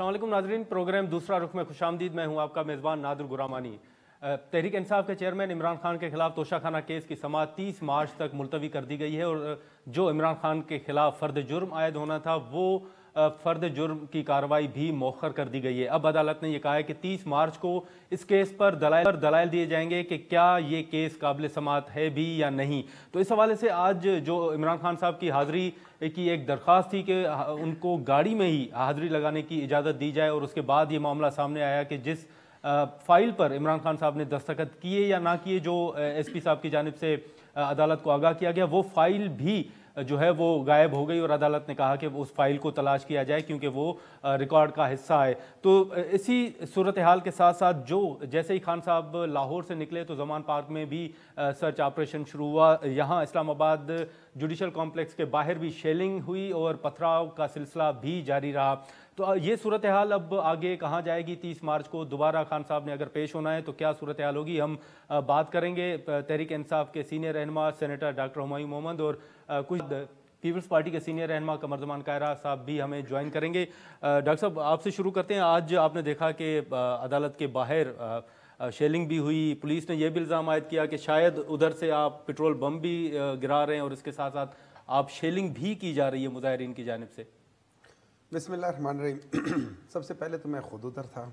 अस्सलाम वालेकुम नाजरीन, प्रोग्राम दूसरा रुख में खुशामदीद। मैं हूं आपका मेज़बान नादिर गुरामानी। तहरीक इंसाफ के चेयरमैन इमरान खान के खिलाफ तोशाखाना केस की समाअत 30 मार्च तक मुलतवी कर दी गई है और जो इमरान खान के खिलाफ फ़र्द जुर्म आयद होना था वो फ़र्द जुर्म की कार्रवाई भी मौखर कर दी गई है। अब अदालत ने यह कहा है कि 30 मार्च को इस केस पर दलाइल दिए जाएंगे कि क्या ये केस काबिल समाअत है भी या नहीं। तो इस हवाले से आज जो इमरान खान साहब की हाज़िरी की एक दरख्वास्त थी कि उनको गाड़ी में ही हाज़िरी लगाने की इजाज़त दी जाए, और उसके बाद ये मामला सामने आया कि जिस फ़ाइल पर इमरान खान साहब ने दस्तखत किए या ना किए, जो एसपी साहब की जानिब से अदालत को आगाह किया गया, वो फ़ाइल भी जो है वो गायब हो गई और अदालत ने कहा कि उस फाइल को तलाश किया जाए क्योंकि वो रिकॉर्ड का हिस्सा है। तो इसी सूरत हाल के साथ साथ जो जैसे ही खान साहब लाहौर से निकले तो ज़मान पार्क में भी सर्च ऑपरेशन शुरू हुआ। यहाँ इस्लामाबाद जुडिशल कॉम्प्लेक्स के बाहर भी शेलिंग हुई और पथराव का सिलसिला भी जारी रहा। तो ये सूरत हाल अब आगे कहाँ जाएगी? 30 मार्च को दोबारा खान साहब ने अगर पेश होना है तो क्या सूरत हाल होगी? हम बात करेंगे तहरीक इंसाफ के सीनियर रहनुमा सेनेटर डॉक्टर हुमायूं मोहम्मद और कुछ पीपल्स पार्टी के सीनियर रहनुमा कमरजमान कायरा साहब भी हमें ज्वाइन करेंगे। डॉक्टर साहब, आपसे शुरू करते हैं। आज आपने देखा कि अदालत के बाहर शेलिंग भी हुई। पुलिस ने यह भी इल्ज़ाम आयद किया कि शायद उधर से आप पेट्रोल बम भी गिरा रहे हैं और इसके साथ साथ आप शेलिंग भी की जा रही है मुजाहिरीन की जानिब से। बिस्मिल्लाहिर्रहमानिर्रहीम। सबसे पहले तो मैं खुद उधर था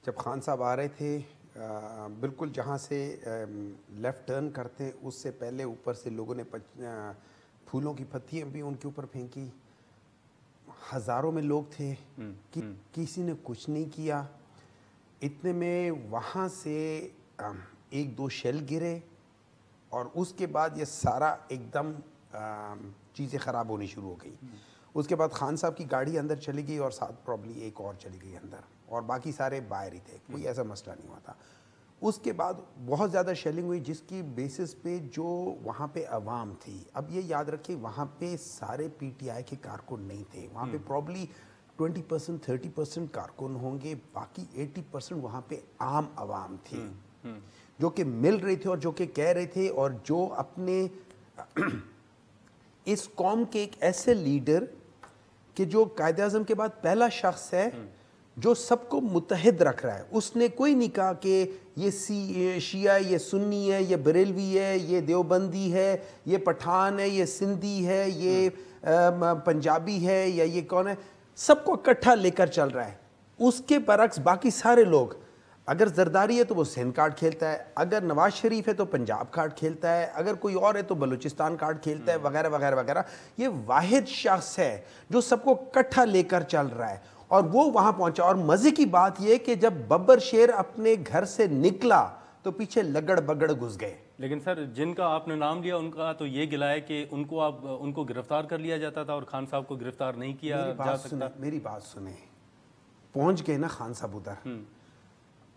जब खान साहब आ रहे थे। बिल्कुल जहाँ से लेफ़्ट टर्न करते उससे पहले ऊपर से लोगों ने फूलों की पत्तियाँ भी उनके ऊपर फेंकी। हज़ारों में लोग थे कि किसी ने कुछ नहीं किया। इतने में वहाँ से एक दो शेल गिरे और उसके बाद ये सारा एकदम चीज़ें ख़राब होनी शुरू हो गई। उसके बाद खान साहब की गाड़ी अंदर चली गई और साथ प्रॉब्ली एक और चली गई अंदर, और बाकी सारे बाहर ही थे, कोई ऐसा मसला नहीं हुआ था। उसके बाद बहुत ज़्यादा शेलिंग हुई जिसकी बेसिस पे जो वहाँ पे अवाम थी, अब ये याद रखिए वहाँ पे सारे पीटीआई के कारकुन नहीं थे। वहाँ पे प्रॉब्ली 20% 30% कारकुन होंगे, बाकी 80% वहाँ पे आम अवाम थी जो कि मिल रहे थे और जो कि कह रहे थे, और जो अपने इस कौम के एक ऐसे लीडर कि जो कायदे आज़म के बाद पहला शख्स है जो सबको मुत्तहिद रख रहा है। उसने कोई नहीं कहा कि ये शिया, ये सुन्नी है, ये बरेलवी है, ये देवबंदी है, ये पठान है, ये सिंधी है, ये पंजाबी है, या ये कौन है, सबको इकट्ठा लेकर चल रहा है। उसके बरक्स बाकी सारे लोग, अगर जरदारी है तो वो सिंध कार्ड खेलता है, अगर नवाज शरीफ है तो पंजाब कार्ड खेलता है, अगर कोई और है तो बलूचिस्तान कार्ड खेलता है, वगैरह वगैरह वगैरह। ये वाहिद शख्स है जो सबको इकट्ठा लेकर चल रहा है और वो वहां पहुंचा। और मजे की बात यह कि जब बब्बर शेर अपने घर से निकला तो पीछे लगड़ बगड़ घुस गए। लेकिन सर, जिनका आपने नाम लिया उनका तो ये गिला है कि उनको गिरफ्तार कर लिया जाता था और खान साहब को गिरफ्तार नहीं किया जा सकता। मेरी बात सुने, पहुंच गए ना खान साहब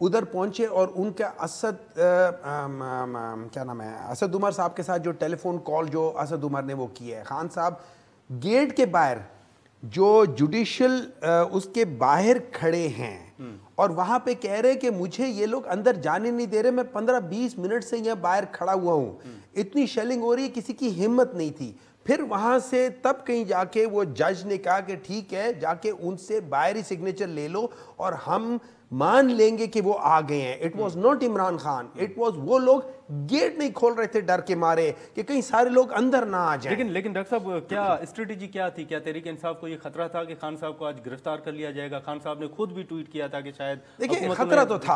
उधर पहुंचे और उनका क्या नाम है, असद उमर साहब के साथ जो टेलीफोन कॉल जो असद उमर ने वो किया है। खान साहब गेट के बाहर जो जुडिशल उसके बाहर खड़े हैं और वहां पे कह रहे कि मुझे ये लोग अंदर जाने नहीं दे रहे, मैं 15-20 मिनट से यहाँ बाहर खड़ा हुआ हूँ। इतनी शेलिंग हो रही है, किसी की हिम्मत नहीं थी। फिर वहां से तब कहीं जाके वो जज ने कहा कि ठीक है, जाके उनसे बाहरी सिग्नेचर ले लो और हम मान लेंगे कि वो आ गए हैं। It was not Imran Khan, it was वो लोग गेट नहीं खोल रहे थे डर के मारे कि कहीं सारे लोग अंदर ना आ जाएं। लेकिन डॉक्टर साहब, क्या स्ट्रेटेजी क्या थी? क्या तहरीक इंसाफ को ये खतरा था कि खान साहब को आज गिरफ्तार कर लिया जाएगा? खान साहब ने खुद भी ट्वीट किया था कि शायद, देखिए खतरा तो था।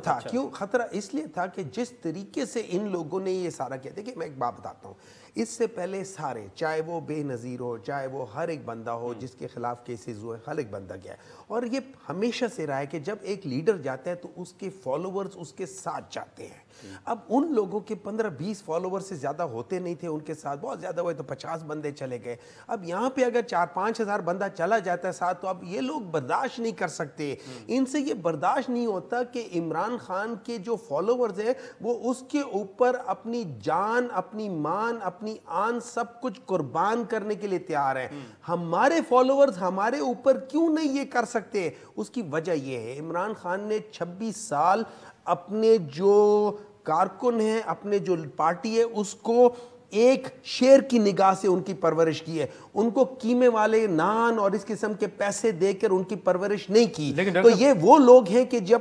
अच्छा। क्यों खतरा? इसलिए था कि जिस तरीके से इन लोगों ने ये सारा किया। देखिए मैं एक बात बताता हूँ, इससे पहले सारे, चाहे वो बेनज़ीर हो, चाहे वो हर एक बंदा हो जिसके खिलाफ केसेस हुए, हर एक बंदा गया है। और ये हमेशा से रहा है कि जब एक लीडर जाता है तो उसके फॉलोवर्स उसके साथ जाते हैं। अब उन लोगों के 15-20 फॉलोवर्स से ज़्यादा होते नहीं थे उनके साथ, बहुत ज़्यादा हुए तो 50 बंदे चले गए। अब यहाँ पे अगर 4-5 हज़ार बंदा चला जाता है साथ, तो अब ये लोग बर्दाश्त नहीं कर सकते। इनसे ये बर्दाश्त नहीं होता कि इमरान खान के जो फॉलोवर्स हैं वो उसके ऊपर अपनी जान, अपनी मान, अपनी आन सब कुछ कुर्बान करने के लिए तैयार हैं। हमारे फॉलोवर्स हमारे ऊपर क्यों नहीं ये कर सकते? उसकी वजह ये है, इमरान खान ने 26 साल अपने जो कारकुन हैं, अपने जो पार्टी है, उसको ایک شیر کی نگاہ سے ان کی پرورش کی ہے, ان کو قیمے والے نان اور اس قسم کے پیسے دے کر ان کی پرورش نہیں کی. تو یہ وہ لوگ ہیں کہ جب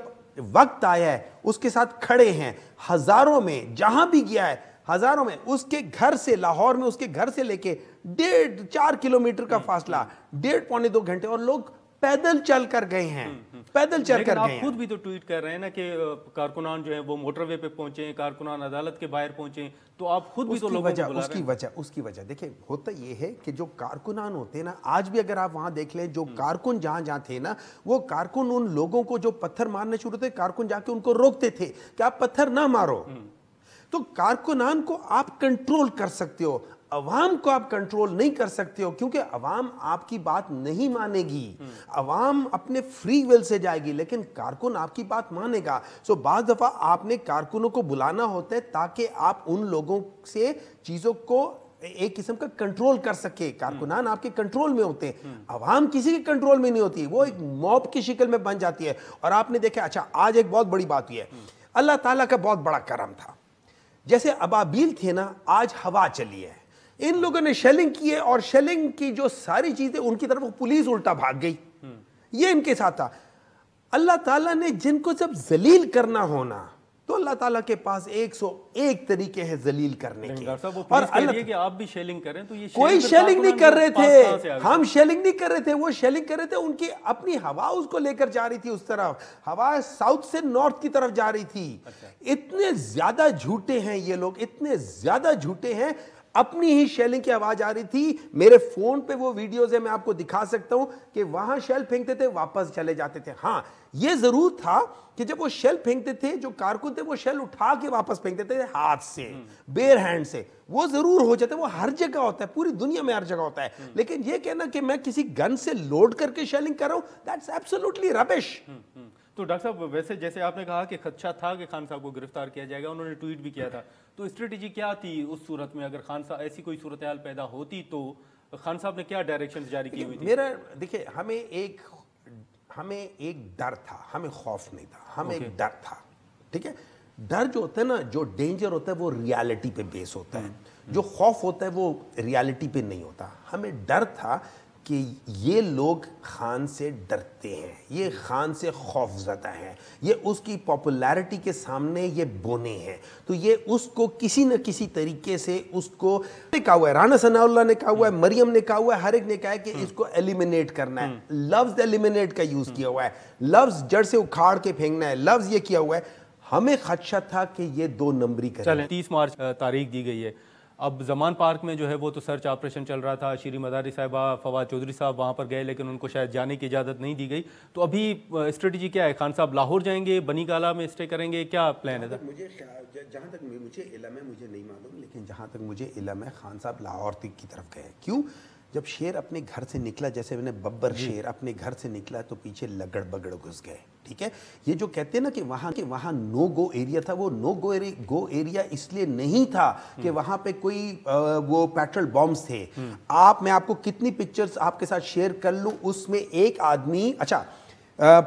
وقت آیا ہے اس کے ساتھ کھڑے ہیں, ہزاروں میں جہاں بھی گیا ہے, ہزاروں میں, اس کے گھر سے, لاہور میں اس کے گھر سے لے کے 1.5-4 کلومیٹر کا فاصلہ, 1.5-2 گھنٹے, اور لوگ پیدل چل کر گئے ہیں, پیدل چل کر گئے ہیں. آپ خود بھی تو ٹویٹ کر رہے ہیں نا کہ کارکنان جو ہیں وہ موٹر وے پہ پہنچے, کارکنان عدالت کے باہر پہنچے, تو آپ خود بھی تو لوگوں کو بلا رہے ہیں. اس کی وجہ دیکھیں, ہوتا یہ ہے کہ جو کارکنان ہوتے ہیں نا, آج بھی اگر آپ وہاں دیکھ لیں, جو کارکن جہاں تھے نا, وہ کارکن ان لوگوں کو جو پتھر مارنے شروع تھے, کارکن جا کے ان کو روکتے تھے کہ آپ پتھر نہ مارو. تو کارکنان کو آپ کنٹرول کر سکتے ہو, عوام کو آپ کنٹرول نہیں کر سکتے ہو, کیونکہ عوام آپ کی بات نہیں مانے گی, عوام اپنے فری ول سے جائے گی, لیکن کارکن آپ کی بات مانے گا. سو بعض دفعہ آپ نے کارکنوں کو بلانا ہوتا ہے تاکہ آپ ان لوگوں سے چیزوں کو ایک قسم کا کنٹرول کر سکے. کارکنان آپ کے کنٹرول میں ہوتے ہیں, عوام کسی کے کنٹرول میں نہیں ہوتی, وہ ایک موب کی شکل میں بن جاتی ہے. اور آپ نے دیکھا, اچھا آج ایک بہت بڑی بات ہوئی ہے, اللہ تعالیٰ کا بہت بڑا کرم تھا, جیسے ابابیل تھے نا, آج ہوا چلی ہے, ان لوگوں نے شیلنگ کی ہے, اور شیلنگ کی جو ساری چیزیں ان کی طرف پولیس الٹا بھاگ گئی, یہ ان کے ساتھ تھا. اللہ تعالیٰ نے جن کو جب ذلیل کرنا ہونا, تو اللہ تعالیٰ کے پاس 101 طریقے ہیں ذلیل کرنے کے. اور اللہ کہ آپ بھی شیلنگ کریں, تو یہ کوئی شیلنگ نہیں کر رہے تھے, ہم شیلنگ نہیں کر رہے تھے, وہ شیلنگ کر رہے تھے, ان کی اپنی ہوا اس کو لے کر جا رہی تھی, اس طرف ہوا ساؤتھ سے نارتھ کی طرف جا رہی تھی. اتنے زیادہ جھوٹے ہیں یہ لوگ, اتنے زیادہ جھوٹے ہیں, اپنی ہی شیلنگ کی آواز آ رہی تھی. میرے فون پہ وہ ویڈیوز ہیں, میں آپ کو دکھا سکتا ہوں کہ وہاں شیل پھینکتے تھے, واپس چلے جاتے تھے. ہاں یہ ضرور تھا کہ جب وہ شیل پھینکتے تھے, جو کارکن تھے وہ شیل اٹھا کے واپس پھینکتے تھے ہاتھ سے, بیئر ہینڈ سے, وہ ضرور ہو جاتا ہے, وہ ہر جگہ ہوتا ہے, پوری دنیا میں ہر جگہ ہوتا ہے. لیکن یہ کہنا کہ میں کسی گن سے لوڈ کر کے شیلنگ کر رہا ہوں, دیٹس ایبسولوٹلی ربش. تو ڈاکٹر صاحب, ویسے جیسے آپ نے کہا کہ خدشہ تھا کہ خان صاحب کو گرفتار کیا جائے گا, انہوں نے ٹویٹ بھی کیا تھا, تو اسٹریٹجی کیا تھی اس صورت میں؟ اگر خان صاحب ایسی کوئی صورتحال پیدا ہوتی تو خان صاحب نے کیا ڈائریکشنز جاری کی ہوئی تھی؟ میرا دیکھیں, ہمیں ایک ڈر تھا, ہمیں خوف نہیں تھا, ہمیں ایک ڈر تھا. ٹھیک ہے, ڈر جو ہوتا ہے نا, جو ڈینجر ہوتا ہے وہ ریالٹی پہ بیس ہوتا ہے, جو خوف ہوتا ہے وہ ریالٹی پہ نہیں ہوتا. ہمیں ڈر تھا کہ یہ لوگ خان سے ڈرتے ہیں, یہ خان سے خوف زدہ ہیں, یہ اس کی پاپولیرٹی کے سامنے یہ بونے ہیں, تو یہ اس کو کسی نہ کسی طریقے سے اس کو کہا ہوا ہے, رانا ثناء اللہ نے کہا ہوا ہے, مریم نے کہا ہوا ہے, ہر ایک نے کہا ہے کہ اس کو ایلیمینیٹ کرنا ہے. لفظ ایلیمینیٹ کا یوز کیا ہوا ہے, لفظ جڑ سے اکھاڑ کے پھینکنا ہے, لفظ یہ کیا ہوا ہے. ہمیں خدشہ تھا کہ یہ 2 نمبری کریں. چلیں 30 مارچ تاریخ دی گئی ہے, اب زمان پارک میں جو ہے وہ تو سرچ آپریشن چل رہا تھا, شیریں مداری صاحبہ, فواد چودھری صاحب وہاں پر گئے, لیکن ان کو شاید جانے کی اجازت نہیں دی گئی. تو ابھی اسٹریٹجی کیا ہے؟ خان صاحب لاہور جائیں گے, بنی گالہ میں اسٹے کریں گے, کیا پلان ہے؟ جہاں تک مجھے علم ہے, مجھے نہیں معلوم, لیکن جہاں تک مجھے علم ہے خان صاحب لاہور کی طرف گئے. کیوں؟ جب شیر اپنے گھر سے نکلا, جیسے میں نے ببر شیر اپنے گھر سے نکلا, تو پیچھے لگڑ بگڑ گھس گئے. ٹھیک ہے, یہ جو کہتے ہیں نا کہ وہاں نو گو ایریا تھا, وہ نو گو ایریا اس لیے نہیں تھا کہ وہاں پہ کوئی وہ پیٹرول بامز تھے. میں آپ کو کتنی پکچرز آپ کے ساتھ شیئر کر لوں, اس میں ایک آدمی, اچھا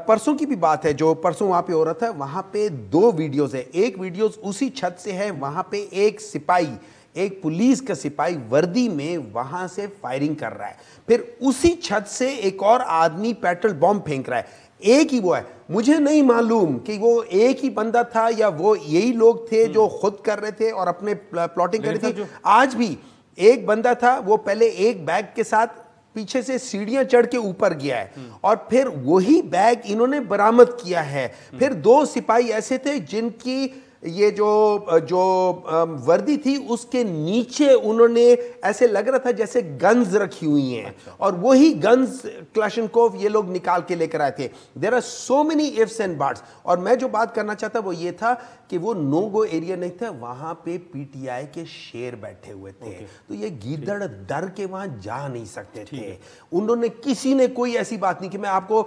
پرسوں کی بھی بات ہے, جو پرسوں وہاں پہ ہو رہا تھا, وہاں پہ 2 ویڈیوز ہے. ایک ویڈیوز اسی چھت سے ہے, وہاں پہ ایک سپاہی, ایک پولیس کا سپاہی وردی میں وہاں سے فائرنگ کر رہا ہے, پھر اسی چھت سے ایک اور آدمی پیٹرول بم پھینک رہا ہے. ایک ہی وہ ہے, مجھے نہیں معلوم کہ وہ ایک ہی بندہ تھا یا وہ یہی لوگ تھے جو خود کر رہے تھے اور اپنے پلاٹنگ کر رہے تھے. آج بھی ایک بندہ تھا, وہ پہلے ایک بیگ کے ساتھ پیچھے سے سیڑھیاں چڑھ کے اوپر گیا ہے, اور پھر وہی بیگ انہوں نے برآمد کیا ہے. پھر 2 سپاہی ایسے تھے جن کی یہ جو وردی تھی اس کے نیچے انہوں نے ایسے لگ رہا تھا جیسے گنز رکھی ہوئی ہیں, اور وہی گنز کلاشنکوف یہ لوگ نکال کے لے کر آئے تھے. There are so many ifs and buts. اور میں جو بات کرنا چاہتا وہ یہ تھا کہ وہ نو گو ایریا نہیں تھا, وہاں پہ پی ٹی آئی کے شیر بیٹھے ہوئے تھے, تو یہ گیدڑ ڈر کے وہاں جا نہیں سکتے تھے. انہوں نے کسی نے کوئی ایسی بات نہیں کہ میں آپ کو,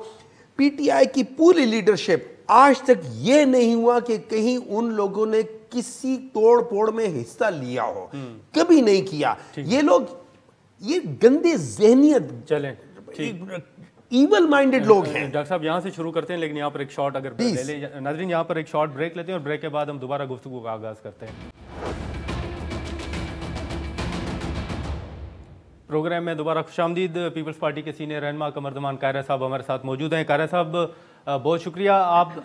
پی ٹی آئی کی پوری لیڈرشپ آج تک یہ نہیں ہوا کہ کہیں ان لوگوں نے کسی توڑ پھوڑ میں حصہ لیا ہو, کبھی نہیں کیا. یہ لوگ یہ گندے ذہنیت, چلیں ایول مائنڈڈ لوگ ہیں. ڈاکٹر صاحب یہاں سے شروع کرتے ہیں, لیکن یہاں پر ایک شارٹ اگر لے لیں. ناظرین یہاں پر ایک شارٹ بریک لیتے ہیں, اور بریک کے بعد ہم دوبارہ گفتگو کا آغاز کرتے ہیں. प्रोग्राम में दोबारा खुशामदीद। पीपल्स पार्टी के सीनियर रहनुमा कमरजमान कायरा साहब हमारे साथ मौजूद हैं। कायरा साहब, बहुत शुक्रिया।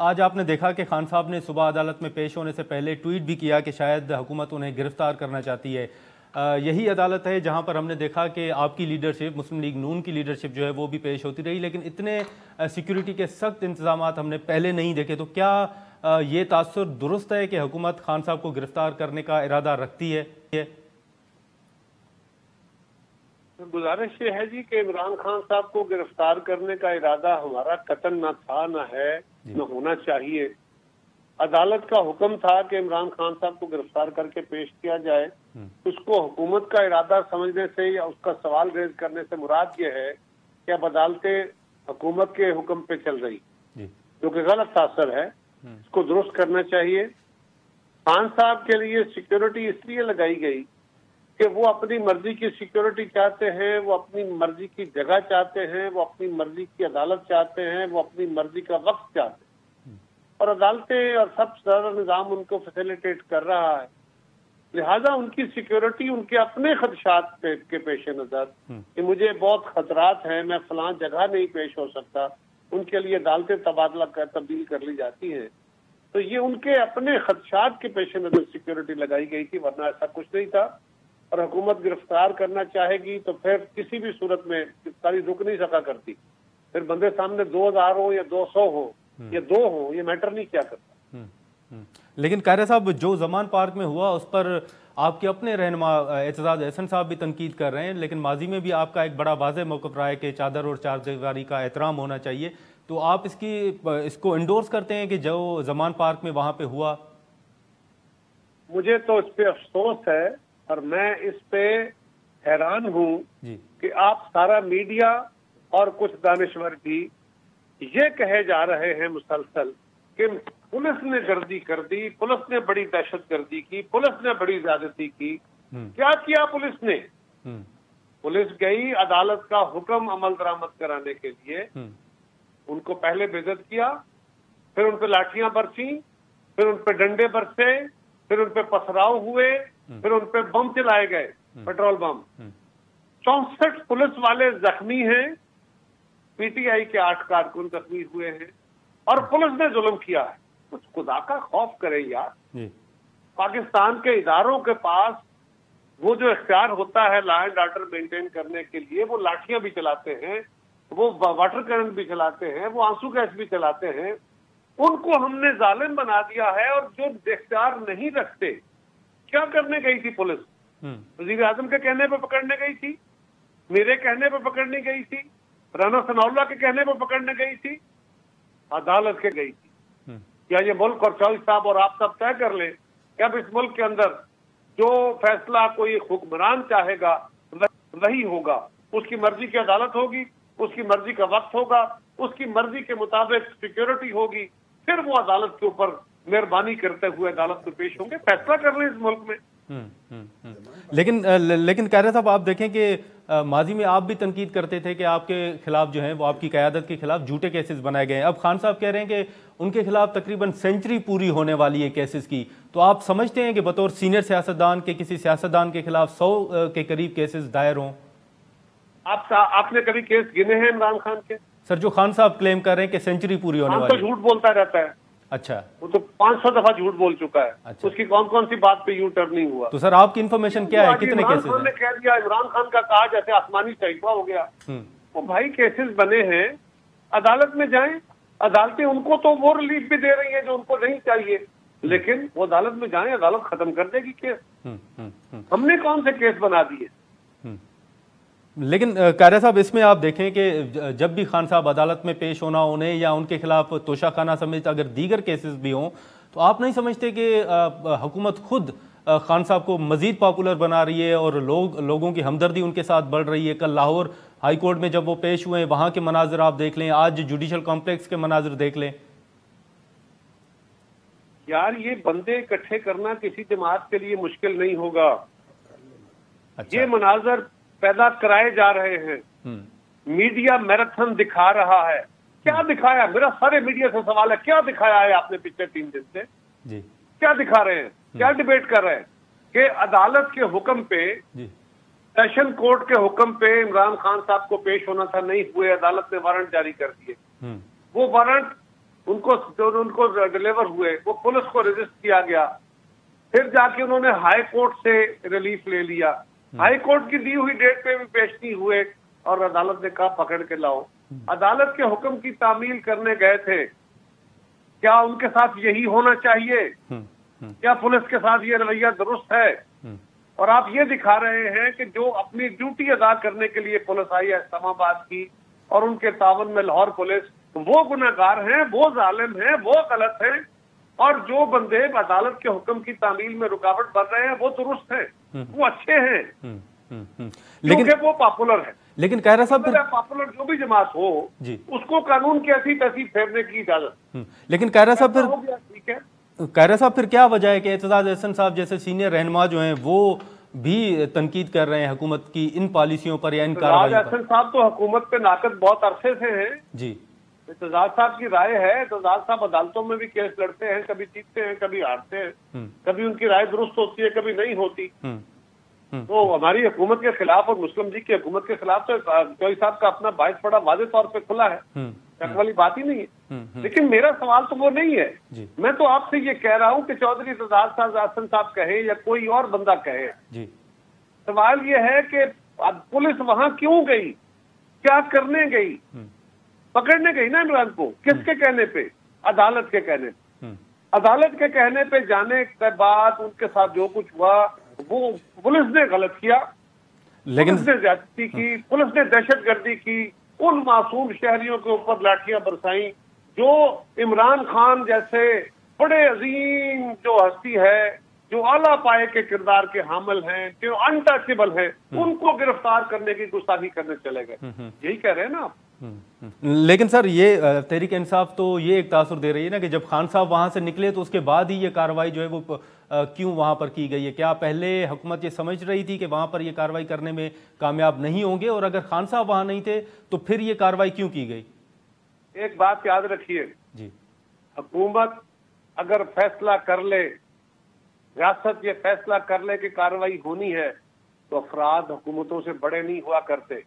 आज आपने देखा कि खान साहब ने सुबह अदालत में पेश होने से पहले ट्वीट भी किया कि शायद हुकूमत उन्हें गिरफ्तार करना चाहती है। यही अदालत है जहां पर हमने देखा कि आपकी लीडरशिप, मुस्लिम लीग नून की लीडरशिप जो है वो भी पेश होती रही, लेकिन इतने सिक्योरिटी के सख्त इंतजाम हमने पहले नहीं देखे। तो क्या ये तासुर दुरुस्त है कि हुकूमत खान साहब को गिरफ्तार करने का इरादा रखती है? गुजारिश ये है जी कि इमरान खान साहब को गिरफ्तार करने का इरादा हमारा कतन न था, न है, न होना चाहिए। अदालत का हुक्म था कि इमरान खान साहब को गिरफ्तार करके पेश किया जाए। उसको हुकूमत का इरादा समझने से या उसका सवाल रेज करने से मुराद ये है कि अब अदालतें हुकूमत के हुक्म पे चल रही, जो कि गलत तासर है। इसको दुरुस्त करना चाहिए। खान साहब के लिए सिक्योरिटी इसलिए लगाई गई कि वो अपनी मर्जी की सिक्योरिटी चाहते हैं, वो अपनी मर्जी की जगह चाहते हैं, वो अपनी मर्जी की अदालत चाहते हैं, वो अपनी मर्जी का वक्त चाहते हैं, और अदालतें और सब सारा निज़ाम उनको फैसिलिटेट कर रहा है। लिहाजा उनकी सिक्योरिटी उनके अपने खदशात के पेश नज़र कि मुझे बहुत खतरात हैं, मैं फलां जगह नहीं पेश हो सकता, उनके लिए अदालतें तब्दील कर ली जाती हैं। तो ये उनके अपने खदशात के पेश नज़र सिक्योरिटी लगाई गई थी, वरना ऐसा कुछ नहीं था। और हुकूमत गिरफ्तार करना चाहेगी तो फिर किसी भी सूरत में गिरफ्तारी रुक नहीं सका करती। फिर बंदे सामने 2000 हो या 200 हो या 2 हो, ये मैटर नहीं क्या करता। लेकिन कायरा साहब, जो जमान पार्क में हुआ उस पर आपके अपने रहनुमा एतजाज एहसन साहब भी तनकीद कर रहे हैं, लेकिन माजी में भी आपका एक बड़ा वाज़ेह मौक़िफ़ रहा है कि चादर और चारदीवारी का एहतराम होना चाहिए। तो आप इसको इंडोर्स करते हैं कि जो जमान पार्क में वहाँ पे हुआ? मुझे तो इस पे अफसोस है और मैं इस पे हैरान हूँ कि आप सारा मीडिया और कुछ दानिश्वर भी ये कहे जा रहे हैं मुसलसल कि पुलिस ने गर्दी कर दी, पुलिस ने बड़ी दहशत गर्दी की, पुलिस ने बड़ी ज्यादती की। क्या किया पुलिस ने? पुलिस गई अदालत का हुक्म अमल दरामद कराने के लिए, उनको पहले बेइज्जत किया, फिर उन पे लाठियां बरसी, फिर उन पे डंडे बरसे, फिर उन पे पथराव हुए, फिर उन पे बम चलाए गए, पेट्रोल बम। 64 पुलिस वाले जख्मी हैं, पीटीआई के 8 कारकुन जख्मी हुए हैं, और पुलिस ने जुल्म किया है। कुछ खुदा का खौफ करे यार। पाकिस्तान के इदारों के पास वो जो इख्तियार होता है लॉ एंड ऑर्डर मेंटेन करने के लिए, वो लाठियां भी चलाते हैं, वो वाटर करंट भी चलाते हैं, वो आंसू गैस भी चलाते हैं। उनको हमने जालिम बना दिया है। और जो इख्तियार नहीं रखते, क्या करने गई थी पुलिस? वज़ीर आज़म के कहने पे पकड़ने गई थी, मेरे कहने पे पकड़ने गई थी, राना सनाउल्लाह के कहने पे पकड़ने गई थी, अदालत के गई थी। क्या ये मुल्क और चौधरी साहब और आप सब तय कर लें कि अब इस मुल्क के अंदर जो फैसला कोई हुक्मरान चाहेगा वही होगा? उसकी मर्जी की अदालत होगी, उसकी मर्जी का वक्त होगा, उसकी मर्जी के मुताबिक सिक्योरिटी होगी, फिर वो अदालत के ऊपर मेहरबानी करते हुए अदालत में पेश होंगे, फैसला कर रहे हैं इस मुल्क में। लेकिन कायरा साहब, आप देखें कि माजी में आप भी तनकीद करते थे कि आपके खिलाफ जो है वो आपकी क़यादत के खिलाफ झूठे केसेस बनाए गए हैं। अब खान साहब कह रहे हैं कि उनके खिलाफ तकरीबन सेंचुरी पूरी होने वाली है केसेस की। तो आप समझते हैं कि बतौर सीनियर सियासतदान के किसी सियासतदान के खिलाफ 100 के करीब केसेस दायर हों? आपने कभी केस गिने हैं इमरान खान के? सर, जो खान साहब क्लेम कर रहे हैं कि सेंचुरी पूरी होने वाली है। तो झूठ बोलता रहता है। अच्छा, वो तो 500 दफा झूठ बोल चुका है। अच्छा। उसकी कौन कौन सी बात पे यू टर्न नहीं हुआ? तो सर, आपकी इन्फॉर्मेशन क्या है, कितने केसेस हैं? ने कह दिया इमरान खान का कहा जैसे आसमानी तहफा हो गया। वो भाई केसेस बने हैं, अदालत में जाएं, अदालतें उनको तो वो रिलीफ भी दे रही है जो उनको नहीं चाहिए, लेकिन वो अदालत में जाएं, अदालत खत्म कर देगी केस। हमने कौन से केस बना दिए? लेकिन कायरा साहब, इसमें आप देखें कि जब भी खान साहब अदालत में पेश होना, उन्हें या उनके खिलाफ तोशाखाना समेत अगर दीगर केसेस भी हों, तो आप नहीं समझते कि हुकूमत खुद खान साहब को मजीद पॉपुलर बना रही है और लोगों की हमदर्दी उनके साथ बढ़ रही है? कल लाहौर हाई कोर्ट में जब वो पेश हुए, वहाँ के मनाजिर आप देख लें, आज जुडिशल कॉम्प्लेक्स के मनाजिर देख लें। यार, ये बंदे इकट्ठे करना किसी जमात के लिए मुश्किल नहीं होगा। अच्छा। ये मनाजर पैदा कराए जा रहे हैं। मीडिया मैराथन दिखा रहा है। क्या दिखाया? मेरा सारे मीडिया से सवाल है, क्या दिखाया है आपने पिछले 3 दिन से? क्या दिखा रहे हैं? क्या डिबेट कर रहे हैं? कि अदालत के हुक्म पे सेशन कोर्ट के हुक्म पे इमरान खान साहब को पेश होना था, नहीं हुए, अदालत ने वारंट जारी कर दिए। वो वारंट उनको डिलीवर हुए, वो पुलिस को रजिस्ट किया गया, फिर जाके उन्होंने हाई कोर्ट से रिलीफ ले लिया। हाई कोर्ट की दी हुई डेट पे भी पेश नहीं हुए और अदालत ने कहा पकड़ के लाओ। अदालत के हुक्म की तामील करने गए थे, क्या उनके साथ यही होना चाहिए? क्या पुलिस के साथ ये रवैया दुरुस्त है? और आप ये दिखा रहे हैं कि जो अपनी ड्यूटी अदा करने के लिए पुलिस आई है इस्लामाबाद की और उनके तावन में लाहौर पुलिस, वो गुनाहगार हैं, वो जालिम हैं, वो गलत हैं, और जो बंदे अदालत के हुक्म की तामील में रुकावट बन रहे हैं वो दुरुस्त हैं, वो अच्छे हैं, क्योंकि वो पॉपुलर है। लेकिन कायरा साहब पॉपुलर जो भी जमात हो जी, उसको कानून की ऐसी तैसी फेरने की इजाजत। लेकिन कायरा साहब फिर ठीक है, कायरा साहब फिर क्या वजह है कि एतजाज अहसन साहब जैसे सीनियर रहनुमा जो हैं वो भी तनकीद कर रहे हैं हुकूमत की इन पॉलिसियों पर या इन कार्रवाई पर? अहसन साहब तो हुकूमत पे नाकद बहुत अरसे से हैं जी। एतजाज साहब की राय है, एतजाज साहब अदालतों में भी केस लड़ते हैं, कभी जीतते हैं, कभी हारते हैं, कभी उनकी राय दुरुस्त होती है, कभी नहीं होती। तो हमारी हुकूमत के खिलाफ और मुस्लिम लीग की हुकूमत के खिलाफ तो चौधरी साहब का अपना बाइस बड़ा वाज़ेह तौर पे खुला है, शक वाली बात ही नहीं है। लेकिन मेरा सवाल तो वो नहीं है, मैं तो आपसे ये कह रहा हूँ कि चौधरी एतजाज अहसन साहब कहे या कोई और बंदा कहे, सवाल ये है कि पुलिस वहां क्यों गई, क्या करने गई? पकड़ने गई ना इमरान को, किसके कहने पे? अदालत के कहने पे। अदालत के कहने पे जाने के बाद उनके साथ जो कुछ हुआ वो पुलिस ने गलत किया, लेकिन पुलिस ने ज्यादती की, पुलिस ने दहशतगर्दी की, उन मासूम शहरियों के ऊपर लाठियां बरसाई जो इमरान खान जैसे बड़े अजीम जो हस्ती है, जो आला पाए के किरदार के हामिल हैं, जो अनटचेबल हैं, उनको गिरफ्तार करने की गुस्ताखी करने चले गए। यही कह रहे हैं ना आप? लेकिन सर ये तहरीक इंसाफ तो ये एक तासुर दे रही है ना कि जब खान साहब वहां से निकले तो उसके बाद ही ये कार्रवाई जो है वो क्यों वहां पर की गई है? क्या पहले हुकूमत ये समझ रही थी कि वहां पर ये कार्रवाई करने में कामयाब नहीं होंगे, और अगर खान साहब वहां नहीं थे तो फिर ये कार्रवाई क्यों की गई? एक बात याद रखिए जी, हुकूमत अगर फैसला कर ले, रियासत ये फैसला कर ले कि कार्रवाई होनी है, तो अफराद हुकूमतों से बड़े नहीं हुआ करते।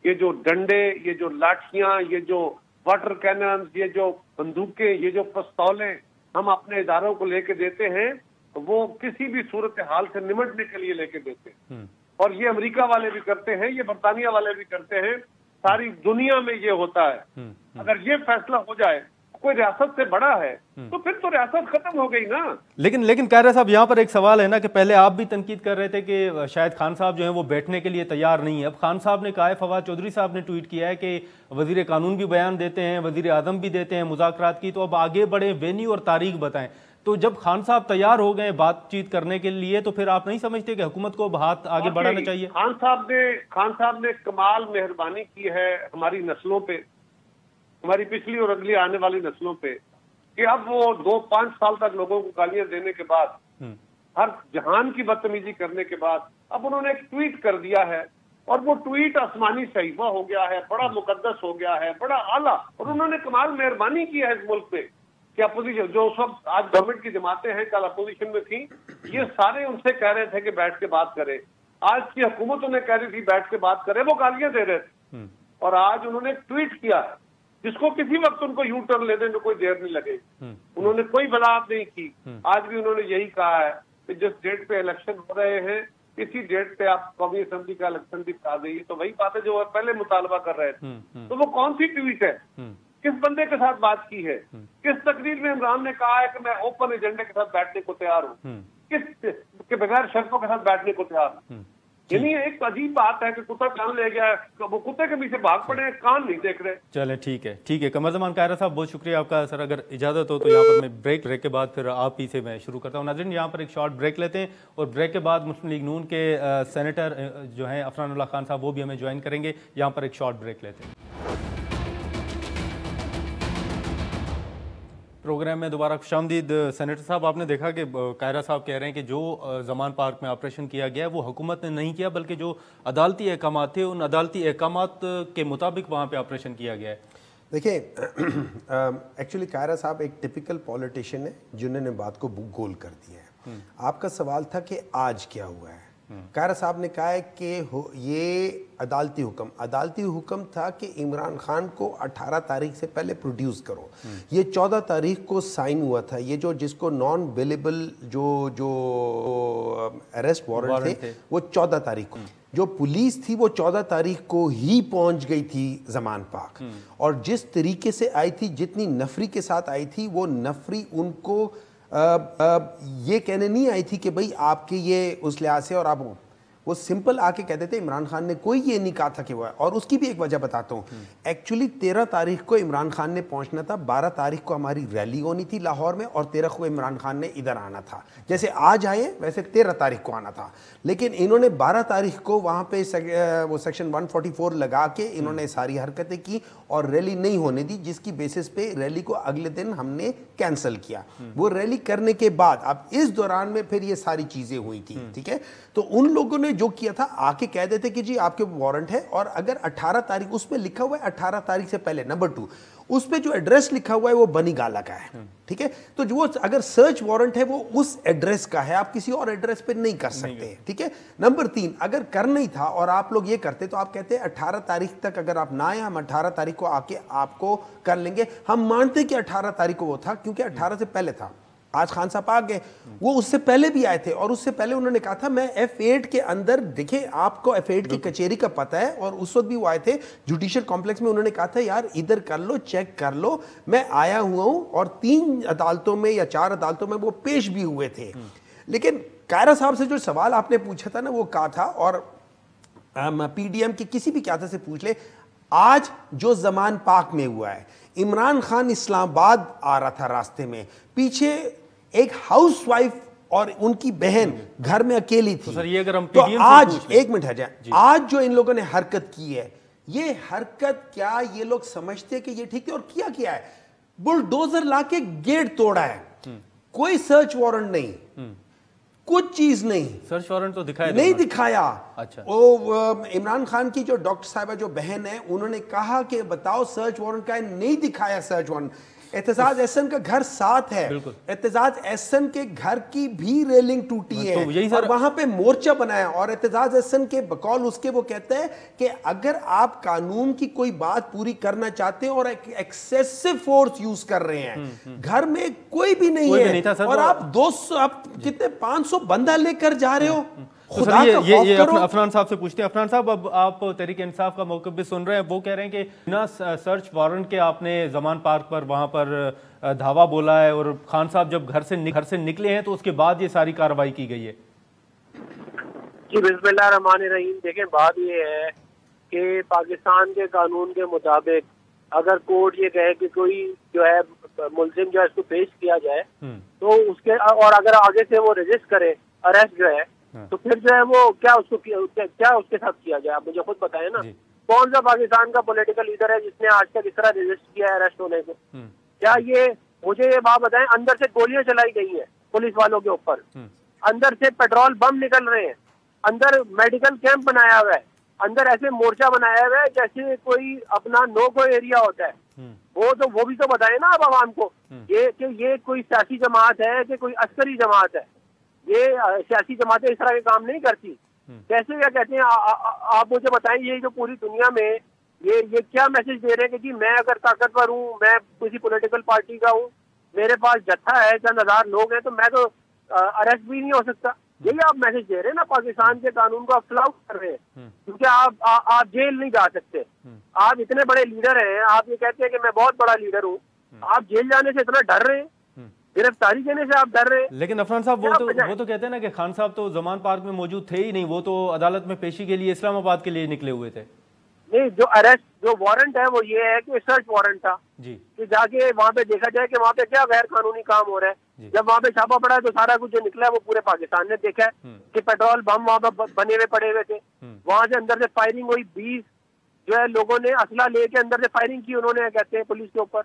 ये जो डंडे, ये जो लाठियां, ये जो वाटर कैनन, ये जो बंदूकें, ये जो पिस्तौलें हम अपने इदारों को लेके देते हैं, वो किसी भी सूरत हाल से निमटने के लिए लेके देते हैं। और ये अमेरिका वाले भी करते हैं, ये बरतानिया वाले भी करते हैं, सारी दुनिया में ये होता है। अगर ये फैसला हो जाए कोई रियासत से बड़ा है तो फिर तो रियासत खत्म हो गई ना। लेकिन कायरा साहब यहाँ पर एक सवाल है ना कि पहले आप भी तनकीद कर रहे थे कि शायद खान साहब जो हैं वो बैठने के लिए तैयार नहीं है। अब खान साहब ने कहा है, फवाद चौधरी साहब ने ट्वीट किया है कि वजीर कानून भी बयान देते हैं, वजीर आजम भी देते हैं मुज़ाकरात की, तो अब आगे बढ़े, वेन्यू और तारीख बताएं। तो जब खान साहब तैयार हो गए बातचीत करने के लिए, तो फिर आप नहीं समझते कि हुकूमत को हाथ आगे बढ़ाना चाहिए? खान साहब ने कमाल मेहरबानी की है हमारी नस्लों पे, हमारी पिछली और अगली आने वाली नस्लों पे, कि अब वो 2-5 साल तक लोगों को गालियां देने के बाद, हर जहान की बदतमीजी करने के बाद, अब उन्होंने एक ट्वीट कर दिया है, और वो ट्वीट आसमानी सहीफा हो गया है, बड़ा मुकद्दस हो गया है, बड़ा आला। और उन्होंने कमाल मेहरबानी की है इस मुल्क पे कि अपोजिशन जो उस वक्त आज गवर्नमेंट की जमातें हैं, कल अपोजिशन में थी, ये सारे उनसे कह रहे थे कि बैठ के बात करे। आज की हुकूमत उन्हें कह रही थी बैठ के बात करे, वो गालियां दे रहे थे। और आज उन्होंने ट्वीट किया जिसको किसी वक्त उनको यू टर्न लेने में कोई देर नहीं लगे। उन्होंने कोई वजाहत नहीं की। आज भी उन्होंने यही कहा है कि जिस डेट पे इलेक्शन हो रहे हैं, इसी डेट पे आप कौमी असेंबली का इलेक्शन भी करा देंगे। तो वही बात है जो पहले मुतालबा कर रहे थे। तो वो कौन सी ट्वीट है? किस बंदे के साथ बात की है? किस तकरीर में इमरान ने कहा है कि मैं ओपन एजेंडे के साथ बैठने को तैयार हूँ? किस के बगैर शर्तों के साथ बैठने को तैयार हूँ? यानी एक अजीब बात है कि कुत्ता कान ले गया, वो कुत्ते के पीछे भाग पड़े, कान नहीं देख रहे। चलें ठीक है कमर ज़मान कायरा साहब, बहुत शुक्रिया आपका। सर अगर इजाज़त हो तो यहाँ पर मैं ब्रेक के बाद फिर आप ही से मैं शुरू करता हूँ। नाज़रीन यहाँ पर एक शॉर्ट ब्रेक लेते हैं और ब्रेक के बाद मुस्लिम लीग नून के सेनेटर जो हैं अफरानुल्लाह खान साहब वो भी हमें ज्वाइन करेंगे। यहाँ पर एक शॉर्ट ब्रेक लेते हैं। प्रोग्राम में दोबारा खुशामदीद। सेनेटर साहब, आपने देखा कि कायरा साहब कह रहे हैं कि जो ज़मान पार्क में ऑपरेशन किया गया है वो हुकूमत ने नहीं किया, बल्कि जो अदालती अहकामात थे उन अदालती अहकामात के मुताबिक वहाँ पे ऑपरेशन किया गया है। देखिए एक्चुअली कायरा साहब एक टिपिकल पॉलिटिशियन है जिन्होंने बात को गोल कर दिया है। आपका सवाल था कि आज क्या हुआ है। कायरा साहब ने कहा है कि ये अदालती हुक्म था कि इमरान खान को 18 तारीख से पहले प्रोड्यूस करो। ये 14 तारीख को साइन हुआ था। ये जिसको नॉन बेलेबल जो अरेस्ट वारंट थे वो 14 तारीख को, जो पुलिस थी वो 14 तारीख को ही पहुंच गई थी ज़मान पाक, और जिस तरीके से आई थी, जितनी नफरी के साथ आई थी, वो नफरी उनको ये कहने नहीं आई थी कि भाई आपके ये उस लिहाज से, और आप वो सिंपल आके कहते थे। इमरान खान ने कोई ये नहीं कहा था कि वो है, और उसकी भी एक वजह बताता हूँ। एक्चुअली 13 तारीख को इमरान खान ने पहुंचना था, 12 तारीख को हमारी रैली होनी थी लाहौर में, और 13 को इमरान खान ने इधर आना था। जैसे आज आए वैसे 13 तारीख को आना था, लेकिन इन्होंने 12 तारीख को वहाँ पे वो सेक्शन 144 लगा के इन्होंने सारी हरकतें की और रैली नहीं होने दी, जिसकी बेसिस पे रैली को अगले दिन हमने कैंसिल किया। वो रैली करने के बाद अब इस दौरान में फिर ये सारी चीज़ें हुई थी, ठीक है। तो उन लोगों ने जो किया था, आके कह देते कि जी आपके वारंट है, और अगर 18 तारीख उसमें लिखा हुआ है 18 तारीख से पहले, नंबर 2 उस पे जो एड्रेस लिखा हुआ है वो बनी गाला का है, ठीक है। तो जो अगर सर्च वारंट है वो उस एड्रेस का है, आप किसी और एड्रेस पे नहीं कर सकते, ठीक है। नंबर 3, अगर कर नहीं था और आप लोग ये करते तो आप कहते 18 तारीख तक अगर आप ना आए, हम 18 तारीख को आके आपको कर लेंगे। हम मानते कि 18 तारीख को वो था, क्योंकि 18 से पहले था। आज खान साहब आ गए, वो उससे पहले भी आए थे, और उससे पहले उन्होंने कहा था मैं F8 के अंदर, देखिए आपको F8 की कचेरी का पता है, और उस वक्त भी वो आए थे जुडिशियल कॉम्प्लेक्स में। उन्होंने कहा था यार इधर कर लो, चेक कर लो, मैं आया हुआ हूं, और 3 अदालतों में या 4 अदालतों में वो पेश भी हुए थे। लेकिन कायरा साहब से जो सवाल आपने पूछा था ना, वो कहा था, और PDM के किसी भी क्यादत से पूछ ले, आज जो ज़मान पाक में हुआ है, इमरान खान इस्लामाबाद आ रहा था, रास्ते में पीछे एक हाउसवाइफ और उनकी बहन घर में अकेली थी। तो सर ये अगर हम तो आज एक मिनट है जाए, आज जो इन लोगों ने हरकत की है, ये हरकत क्या ये लोग समझते हैं कि ये ठीक है? और किया है, बुलडोजर लाके गेट तोड़ा है, कोई सर्च वारंट नहीं, कुछ चीज नहीं। सर्च वारंट तो दिखाया नहीं दिखाया। अच्छा। वो इमरान खान की जो डॉक्टर साहिबा जो बहन है, उन्होंने कहा कि बताओ सर्च वारंट का है, नहीं दिखाया सर्च वारंट। एतजाज एहसन का घर साथ है, एतजाज एहसन के घर की भी रेलिंग टूटी है, और वहां पे मोर्चा बनाया, और एतजाज एहसन के बकौल उसके वो कहते हैं कि अगर आप कानून की कोई बात पूरी करना चाहते हैं और एक्सेसिव फोर्स यूज कर रहे हैं, घर में कोई भी नहीं है, और आप 200 आप कितने 500 बंदा लेकर जा रहे हो। तो सर ये अफनान साहब से पूछते हैं। अफनान साहब, अब आप तहरीक इंसाफ का मौक़िफ़ भी सुन रहे हैं, वो कह रहे हैं कि बिना सर्च वारंट के आपने ज़मान पार्क पर वहाँ पर धावा बोला है, और खान साहब जब घर से निकले हैं तो उसके बाद ये सारी कार्रवाई की गई है। जी बिस्मिल्लाहिर्रहमानिर्रहीम। देखें, बात ये है कि पाकिस्तान के कानून के मुताबिक अगर कोर्ट ये कहे कि कोई जो है मुलजिम जो है इसको पेश किया जाए, तो उसके, और अगर आगे से वो रजिस्ट करे अरेस्ट जो है, तो फिर जो है वो क्या उसके साथ किया जाए? आप मुझे खुद बताएं ना, कौन सा पाकिस्तान का पॉलिटिकल लीडर है जिसने आज तक इस तरह रजिस्ट किया है अरेस्ट होने को? क्या ये मुझे ये बात बताएं, अंदर से गोलियां चलाई गई हैं पुलिस वालों के ऊपर, अंदर से पेट्रोल बम निकल रहे हैं, अंदर मेडिकल कैंप बनाया हुआ है, अंदर ऐसे मोर्चा बनाया हुआ है जैसे कोई अपना नो गो एरिया होता है। वो भी तो बताए ना आप आवाम को, ये कोई सियासी जमात है कि कोई अस्करी जमात है? ये सियासी जमातें इस तरह के काम नहीं करती। कैसे क्या कहते हैं, आप मुझे बताएं, ये जो पूरी दुनिया में ये क्या मैसेज दे रहे हैं कि जी मैं अगर ताकतवर हूँ, मैं किसी पॉलिटिकल पार्टी का हूँ, मेरे पास जत्था है, चंद हजार लोग हैं, तो मैं तो अरेस्ट भी नहीं हो सकता। यही आप मैसेज दे रहे हैं ना, पाकिस्तान के कानून को आप फ्लाउट कर रहे हैं, क्योंकि आप जेल नहीं जा सकते। आप इतने बड़े लीडर हैं, आप ये कहते हैं कि मैं बहुत बड़ा लीडर हूँ, आप जेल जाने से इतना डर रहे हैं, गिरफ्तारी देने से आप डर रहे हैं। लेकिन अफनान साहब, वो तो कहते हैं ना कि खान साहब तो ज़मान पार्क में मौजूद थे ही नहीं, वो तो अदालत में पेशी के लिए इस्लामाबाद के लिए निकले हुए थे। नहीं, जो वारंट है वो ये है कि सर्च वारंट था जी, कि जाके वहाँ पे देखा जाए कि वहाँ पे क्या गैर कानूनी काम हो रहा है। जब वहाँ पे छापा पड़ा है तो सारा कुछ जो निकला है वो पूरे पाकिस्तान ने देखा है कि पेट्रोल बम वहाँ पे बने हुए पड़े हुए थे, वहाँ से अंदर से फायरिंग हुई, 20 जो है लोगों ने असला लेके अंदर से फायरिंग की, उन्होंने कहते हैं पुलिस के ऊपर।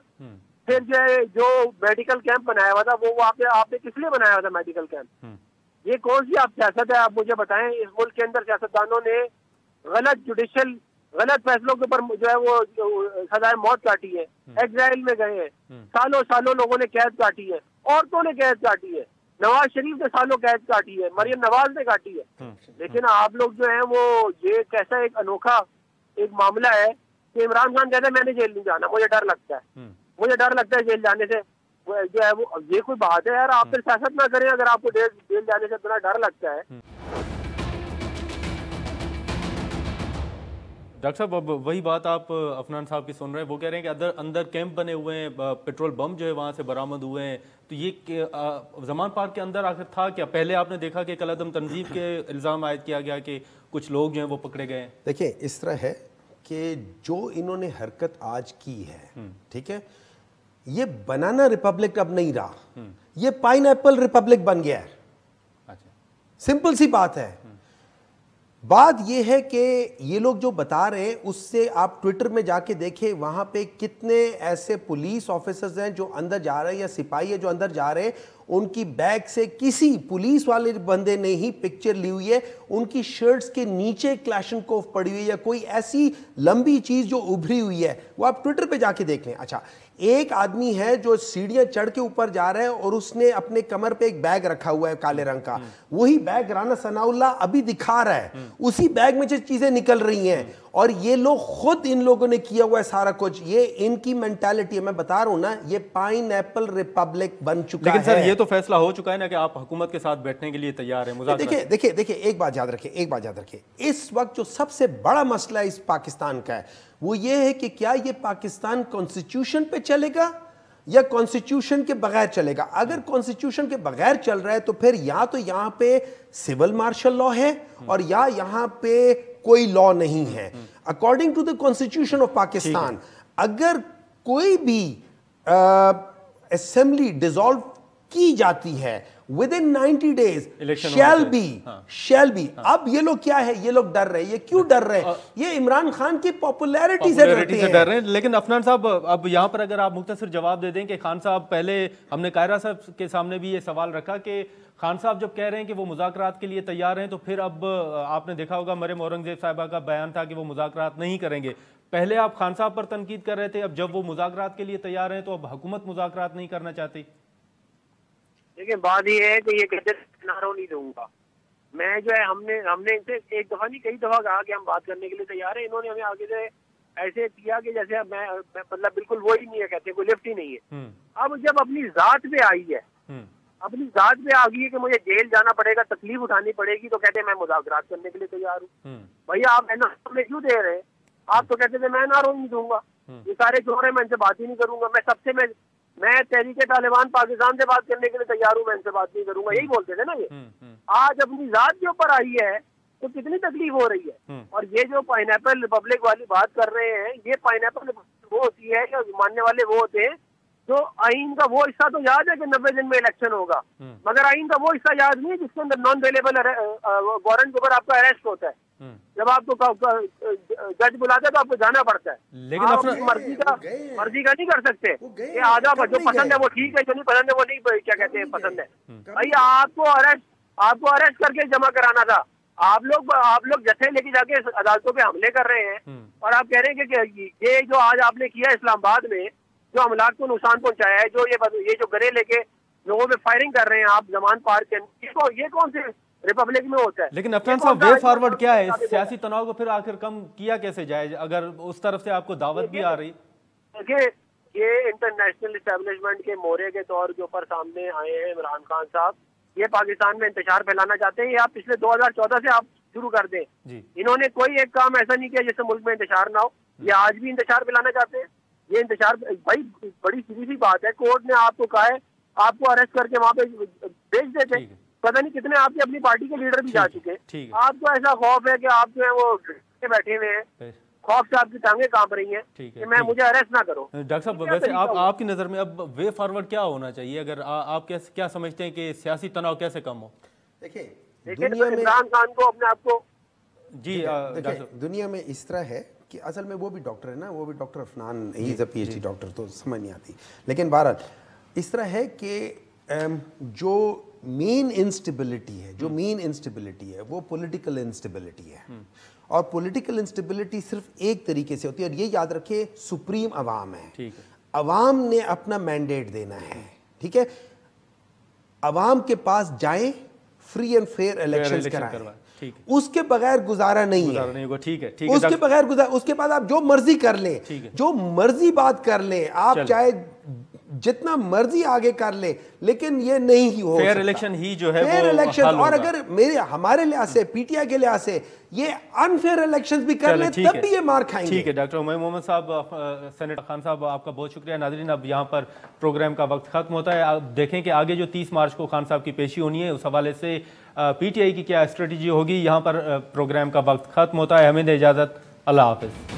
फिर जो है जो मेडिकल कैंप बनाया हुआ था, वो आपने किस लिए बनाया हुआ था मेडिकल कैंप? ये कौन सी आप सियासत है, आप मुझे बताएं। इस मुल्क के अंदर सियासतदानों ने गलत फैसलों के ऊपर जो है वो सजाए मौत काटी है, एग्जाइल में गए हैं, सालों लोगों ने कैद काटी है, औरतों ने कैद काटी है, نواز شریف نے سالوں قید کاٹی ہے, مریم نواز نے کاٹی ہے, لیکن آپ لوگ جو ہیں وہ یہ کیسا ایک انوکھا ایک معاملہ ہے کہ عمران خان کہتا ہے میں نے جیل نہیں جانا, مجھے ڈر لگتا ہے, مجھے ڈر لگتا ہے جیل جانے سے. جو ہے وہ یہ کوئی بات ہے یار, آپ پھر سیاست نہ کریں اگر آپ کو جیل جانے سے اتنا ڈر لگتا ہے. ڈاکٹر صاحب اب وہی بات آپ عفنان صاحب کی سن رہے ہیں, وہ کہہ رہے ہیں کہ اندر کیمپ بنے ہوئے ہیں, پیٹرول بم جو ہے وہاں سے برآمد ہوئے ہیں, تو یہ زمان پارک کے اندر آخر تھا کیا؟ پہلے آپ نے دیکھا کہ کالعدم تنظیم کے الزام عائد کیا گیا کہ کچھ لوگ جو ہیں وہ پکڑے گئے ہیں. دیکھیں اس طرح ہے کہ جو انہوں نے حرکت آج کی ہے, ٹھیک ہے, یہ بنانا ریپبلک اب نہیں رہا, یہ پائن ایپل ریپبلک بن گیا ہے. سمپل سی بات ہے. بات یہ ہے کہ یہ لوگ جو بتا رہے ہیں اس سے آپ ٹویٹر میں جا کے دیکھیں, وہاں پہ کتنے ایسے پولیس آفیسرز ہیں جو اندر جا رہے ہیں یا سپاہی ہے جو اندر جا رہے ہیں, ان کی بیگ سے کسی پولیس والے بندے نے ہی پکچر لی ہوئی ہے, ان کی شرٹس کے نیچے کلاشنکوف پڑی ہوئی ہے یا کوئی ایسی لمبی چیز جو ابھری ہوئی ہے, وہ آپ ٹویٹر پہ جا کے دیکھ لیں. اچھا, ایک آدمی ہے جو سیڑھیاں چڑھ کے اوپر جا رہا ہے اور اس نے اپنے کمر پہ ایک بیگ رکھا ہوا ہے کالے رنگ کا, وہی بیگ رانا ثناء اللہ ابھی دکھا رہا ہے, اسی بیگ میں چیزیں نکل رہی ہیں, اور یہ لوگ خود ان لوگوں نے کیا ہوا ہے سارا کچھ. یہ ان کی مینٹالٹی ہے, میں بتا رہا ہوں نا, یہ پائن ایپل ریپبلک بن چکا ہے. لیکن سر یہ تو فیصلہ ہو چکا ہے نا کہ آپ حکومت کے ساتھ بیٹھنے کے لیے تیار ہیں. دیکھیں ایک بات یاد رکھیں, اس وقت جو سب سے بڑا مسئلہ اس پاکستان کا ہے وہ یہ ہے کہ کیا یہ پاکستان کانسٹیٹیوشن پہ چلے گا یا کانسٹیٹیوشن کے بغیر چلے گا. اگر کانسٹیٹیوشن کے بغیر چل رہا ہے تو پھر یا تو یہاں پہ سول مارشل لا ہے اور یا یہاں پہ کوئی لا نہیں ہے. According to the constitution of Pakistan, اگر کوئی بھی اسمبلی ڈیزالو کی جاتی ہے within 90 days shall be. اب یہ لوگ کیا ہے, یہ لوگ ڈر رہے ہیں. یہ کیوں ڈر رہے ہیں؟ یہ عمران خان کی پاپولیرٹی سے ڈر رہے ہیں. لیکن عفنان صاحب اب یہاں پر اگر آپ مختصر جواب دے دیں کہ خان صاحب, پہلے ہم نے قاہرہ صاحب کے سامنے بھی یہ سوال رکھا کہ خان صاحب جب کہہ رہے ہیں کہ وہ مذاکرات کے لیے تیار ہیں, تو پھر اب آپ نے دیکھا ہوگا مریم اورنگزیب صاحبہ کا بیان تھا کہ وہ مذاکرات نہیں کریں گے. پہلے آپ خان صاحب پر تنقید کر رہے تھے, اب جب وہ مذاکرات کے لیے تیار ہیں تو اب حکومت مذاکرات نہیں کرنا چاہتی. لیکن بات یہ ہے کہ یہ کہتے نارو نہیں دوں گا میں, جو ہے ہم نے ان سے ایک دفعہ نہیں کئی دفعہ کہا کہ ہم بات کرنے کے لیے تیار ہیں. انہوں نے ہمیں آگے سے ایسے کیا کہ جیسے میں مطلب بالکل وہی نہیں ہے, کہتے کوئی لفٹ ہی نہیں ہے. اب جب اپنی ذات پہ آئی ہے, اپنی ذات پہ آ گئی ہے کہ مجھے جیل جانا پڑے گا, تکلیف اٹھانی پڑے گی, تو کہتے ہیں میں مذاکرات کرنے کے لیے تیار ہوں. بھیا آپ ہمیں کیوں دے رہے ہیں؟ آپ تو کہتے تھے میں نہ نہیں دوں گا, یہ سارے چور ہیں, میں ان سے بات ہی نہیں کروں گا, میں تحریک طالبان پاکستان سے بات کرنے کے لیے تیار ہوں, میں ان سے بات نہیں کروں گا, یہی بولتے تھے نا. یہ آج اپنی ذات کے اوپر آئی ہے تو کتنی تکلیف ہو رہی ہے. اور یہ جو پائن ایپل ریپبلک والی بات کر رہے ہیں, یہ پائن ایپل وہ ہوتی ہے کہ ماننے والے وہ ہوتے ہیں جو آئین کا وہ حصہ تو یاد ہے کہ 90 دن میں الیکشن ہوگا, مگر آئین کا وہ حصہ یاد نہیں جس کے اندر نان اویلیبل وارنٹ کے اوپر آپ کا اریسٹ ہوتا ہے. جب آپ کو جج بلاتا ہے تو آپ کو جانا پڑتا ہے. لیکن آپ اپنی مرضی کا نہیں کر سکتے. یہ آدھا جو پسند ہے وہ ٹھیک ہے, جو نہیں پسند ہے وہ نہیں کیا کہتے ہیں پسند ہے. بھائی آپ کو اریسٹ کر کے جمع کرانا تھا. آپ لوگ جتھے لے کے جا کے عدالتوں پہ حملے کر رہے ہیں, اور آپ کہہ رہے ہیں کہ یہ جو آج آپ نے کیا اسلام آباد میں, جو املاک کو نقصان پہنچایا ہے, جو یہ جو گرے لے کے لوگوں پہ فائرنگ کر رہے ہیں آپ زمان پارک کے, یہ کون سے ریپبلک میں ہوتا ہے؟ لیکن عفنان صاحب وے فارورڈ کیا ہے؟ سیاسی تناؤ کو پھر آخر کم کیا کیسے جائے اگر اس طرف سے آپ کو دعوت بھی آ رہی؟ دیکھیں, یہ انٹرنیشنل اسٹیبلشمنٹ کے مورے کے طور کے اوپر سامنے آئے ہیں عمران خان صاحب. یہ پاکستان میں انتشار پھیلانا چاہتے ہیں. یہ آپ پچھلے 2014 سے آپ شروع کر دیں. انہوں نے کوئی ایک کام ایسا نہیں کیا جس سے ملک میں انتشار نہ ہو. یہ آج بھی انتشار پھیلانا چاہتے ہیں. یہ انتشار بھائی بڑی سیدھی سی بات ہے, کورٹ نے آپ کو کہا ہے آپ کو اریسٹ کر کے وہاں پہ بھیج دیتے. پتہ نہیں کتنے آپ کی اپنی پارٹی کے لیڈر بھی جا چکے ہیں. آپ کو ایسا خوف ہے کہ آپ جو ہے وہ بیٹھے ہوئے ہیں, خوف سے آپ کی ٹانگیں کانپ رہی ہیں کہ میں مجھے اریسٹ نہ کرو. ڈاکٹر صاحب ویسے آپ کی نظر میں اب وے فارورڈ کیا ہونا چاہیے؟ اگر آپ کیا سمجھتے ہیں کہ سیاسی تناؤ کیسے کم ہو؟ دیکھیں عمران خان کو اپنے آپ کو دنیا میں اس طرح ہے کہ اصل میں وہ بھی ڈاکٹر ہے نا, وہ بھی ڈاکٹر عفنان, ہی از اے پی ایچ ڈی ڈاکٹر, تو سمجھ نہیں آتی. لیکن بہرحال اس طرح ہے کہ جو مین انسٹیبلٹی ہے وہ پولیٹیکل انسٹیبلٹی ہے, اور پولیٹیکل انسٹیبلٹی صرف ایک طریقے سے ہوتی ہے, اور یہ یاد رکھے سپریم عوام ہے. عوام نے اپنا مینڈیٹ دینا ہے, ٹھیک ہے. عوام کے پاس جائیں, فری اینڈ فیئر الیکشنز کرائیں, اس کے بغیر گزارا نہیں ہے, اس کے بغیر اس کے بعد آپ جو مرضی کر لیں, جو مرضی بات کر لیں, آپ چاہے جتنا مرضی آگے کر لیں, لیکن یہ نہیں ہی ہو فیئر الیکشن ہی جو ہے فیئر الیکشن. اور اگر ہمارے لحاظ سے, پی ٹی آئی کے لحاظ سے یہ انفیئر الیکشن بھی کر لیں تب بھی یہ مار کھائیں گے. ٹھیک ہے ڈاکٹر عمیر محمد صاحب, سینیٹر خان صاحب آپ کا بہت شکریہ. ناظرین اب یہاں پر پروگرام کا وقت ختم ہوتا ہے. آپ دیکھیں کہ آگے جو 30 مارچ کو خان صاحب کی پیشی ہونی ہے, اس حوالے سے پی ٹی آئی کی کیا اسٹریٹجی ہوگی. یہاں پر پروگرام کا وقت ختم ہوتا ہے. ہمیں دے اجازت, اللہ حافظ.